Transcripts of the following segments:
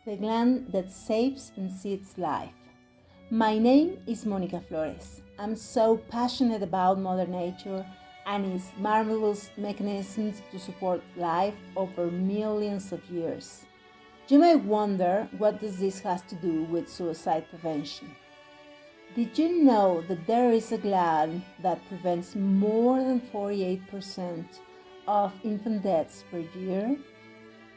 the gland that saves and seeds life. My name is Monica Flores. I'm so passionate about Mother Nature and its marvelous mechanisms to support life over millions of years. You may wonder, what does this have to do with suicide prevention? Did you know that there is a gland that prevents more than 48% of infant deaths per year?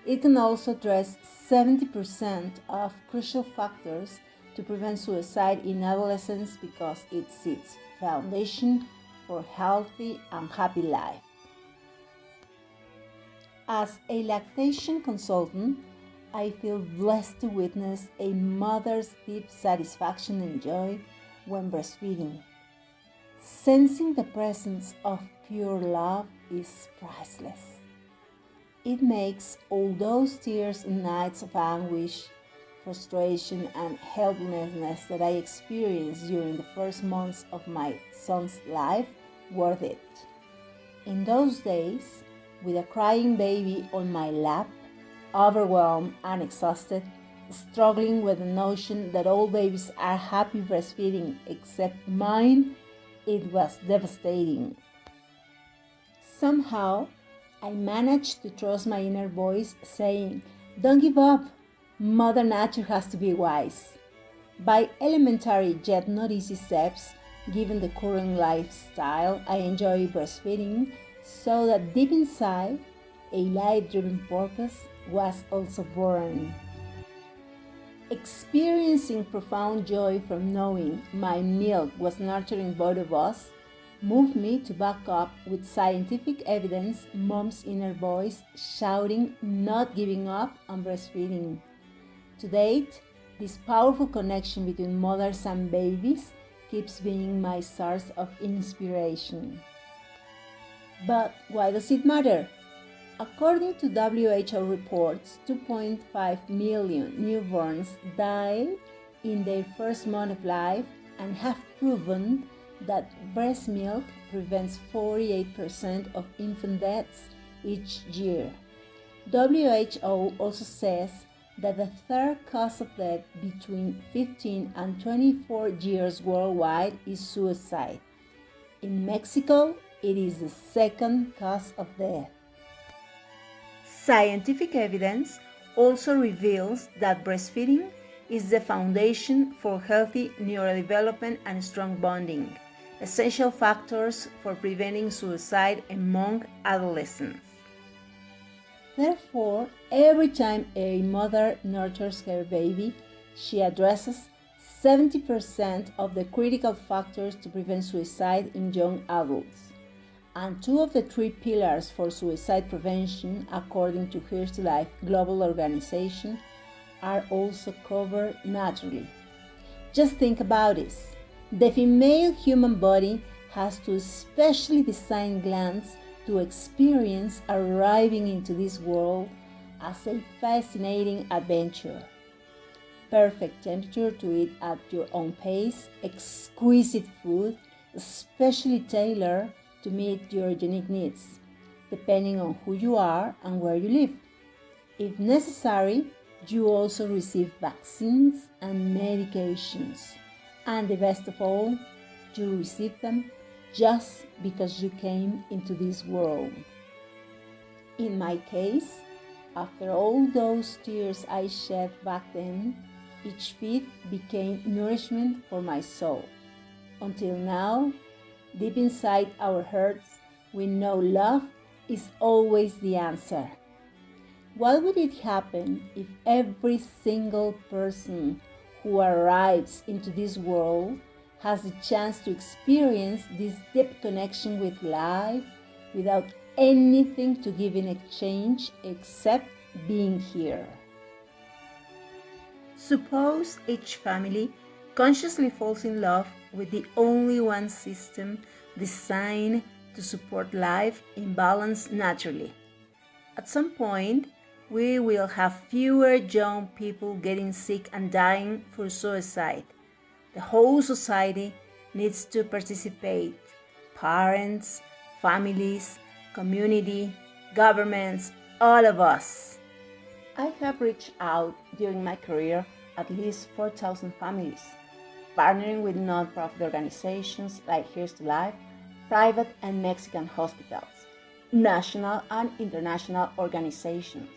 It can also address 70% of crucial factors to prevent suicide in adolescents because it sets foundation for healthy and happy life. As a lactation consultant, I feel blessed to witness a mother's deep satisfaction and joy when breastfeeding. Sensing the presence of pure love is priceless. It makes all those tears and nights of anguish, frustration, and helplessness that I experienced during the first months of my son's life worth it. In those days, with a crying baby on my lap, overwhelmed and exhausted, struggling with the notion that all babies are happy breastfeeding except mine, it was devastating. Somehow, I managed to trust my inner voice saying, "Don't give up, Mother Nature has to be wise." By elementary yet not easy steps, given the current lifestyle, I enjoy breastfeeding so that deep inside, a light-driven purpose was also born. Experiencing profound joy from knowing my milk was nurturing both of us moved me to back up with scientific evidence mom's inner voice shouting, "Not giving up on breastfeeding." To date, this powerful connection between mothers and babies keeps being my source of inspiration. But why does it matter? According to WHO reports, 2.5 million newborns die in their first month of life and have proven that breast milk prevents 48% of infant deaths each year. WHO also says that the third cause of death between 15 and 24 years worldwide is suicide. In Mexico, it is the second cause of death. Scientific evidence also reveals that breastfeeding is the foundation for healthy neurodevelopment and strong bonding, essential factors for preventing suicide among adolescents. Therefore, every time a mother nurtures her baby, she addresses 70% of the critical factors to prevent suicide in young adults. And two of the three pillars for suicide prevention, according to Here's to Life Global Organization, are also covered naturally. Just think about this. The female human body has two specially designed glands to experience arriving into this world as a fascinating adventure. Perfect temperature to eat at your own pace, exquisite food, especially tailored to meet your unique needs, depending on who you are and where you live. If necessary, you also receive vaccines and medications. And the best of all, you receive them just because you came into this world. In my case, after all those tears I shed back then, each feed became nourishment for my soul. Until now, deep inside our hearts, we know love is always the answer. What would it happen if every single person who arrives into this world has the chance to experience this deep connection with life without anything to give in exchange except being here? Suppose each family consciously falls in love with the only one system designed to support life in balance naturally. At some point, we will have fewer young people getting sick and dying for suicide. The whole society needs to participate. Parents, families, community, governments, all of us. I have reached out during my career at least 4,000 families, partnering with non-profit organizations like Here's to Life, private and Mexican hospitals, national and international organizations.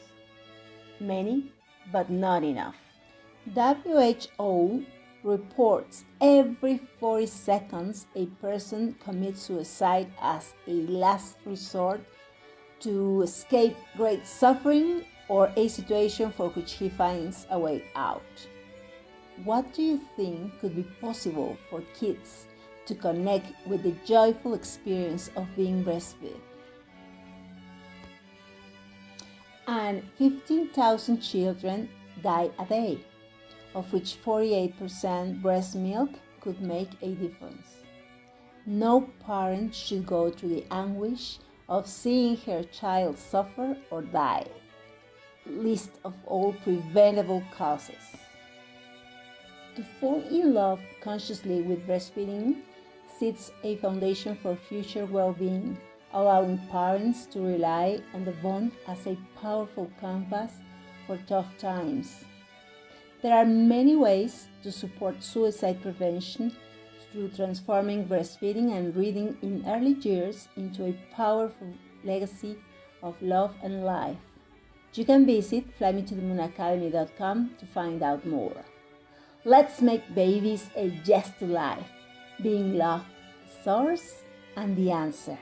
Many, but not enough. WHO reports every 40 seconds a person commits suicide as a last resort to escape great suffering or a situation for which he finds a way out. What do you think could be possible for kids to connect with the joyful experience of being breastfed? And 15,000 children die a day, of which 48% breast milk could make a difference. No parent should go through the anguish of seeing her child suffer or die. Least of all preventable causes. To fall in love consciously with breastfeeding sets a foundation for future well-being, allowing parents to rely on the bond as a powerful canvas for tough times. There are many ways to support suicide prevention through transforming breastfeeding and reading in early years into a powerful legacy of love and life. You can visit flymetothemoonacademy.com to find out more. Let's make babies a yes to life, being love, the source, and the answer.